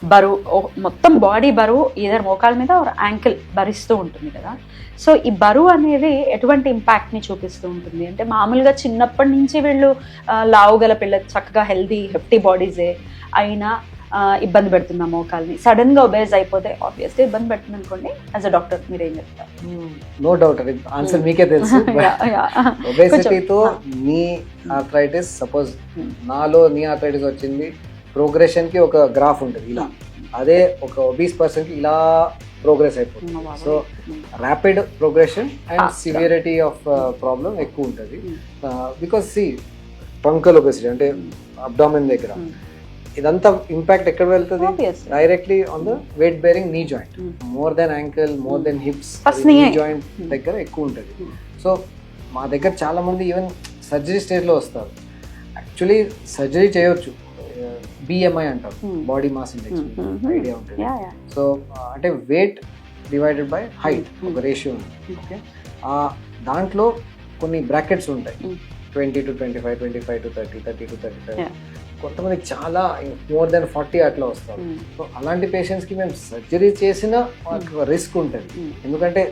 బరువు మొత్తం బాడీ బరువు ఏదైనా మోకాల మీద యాంకిల్ భరిస్తూ ఉంటుంది కదా. సో ఈ బరువు అనేది ఎటువంటి ఇంపాక్ట్ని చూపిస్తూ ఉంటుంది అంటే మామూలుగా చిన్నప్పటి నుంచి వీళ్ళు లావుగల పిల్ల చక్కగా హెల్దీ హెఫ్టీ బాడీసే అయినా ఇబ్బంది పెడుతున్న మోకాల్ని సడన్గా ఒబేజ్ అయిపోతే ఆబ్వియస్లీ ఇబ్బంది పెడుతుంది అనుకోండి. యాజ్ అ డాక్టర్ మీరు ఏం చెప్తారు? నో డౌట్ అది ఆన్సర్ మీకే తెలుసు. ఒబేసిటీతో నీ ఆర్థరైటిస్ సపోజ్ నాలో నీ ఆర్థరైటిస్ వచ్చింది, ప్రోగ్రెషన్ కి ఒక గ్రాఫ్ ఉంటుంది ఇలా, అదే ఒక ఒబీస్ పర్సన్ కి ఇలా ప్రోగ్రెస్ అయిపోతుంది. So rapid progression and severity of problem ఎక్కువ ఉంటుంది. బికాస్ సి ట్రంకల్ ఒబేసిటీ అంటే అబ్డామిన్ దగ్గర ఇదంతా ఇంపాక్ట్ ఎక్కడ వెళ్తుంది? Directly on the weight bearing knee joint, more than ankle, more than hips, knee joint దగ్గర ఎక్కువ ఉంటుంది. సో మా దగ్గర చాలా మంది ఈవెన్ సర్జరీ స్టేజ్ లో వస్తారు. యాక్చువల్లీ సర్జరీ చేయొచ్చు, బిఎంఐ అంటారు, బాడీ మాస్ ఇండెక్స్, ఐడియా ఉంటుంది. సో అంటే వెయిట్ డివైడెడ్ బై హైట్ ఒక రేషియో ఉంది. ఓకే, దాంట్లో కొన్ని బ్రాకెట్స్ ఉంటాయి, 20 to 25, 25 to 30, 30 to 35. కొంతమందికి చాలా మోర్ దెన్ 40 అట్లా వస్తారు. సో అలాంటి పేషెంట్స్కి మేము సర్జరీ చేసినా రిస్క్ ఉంటుంది. ఎందుకంటే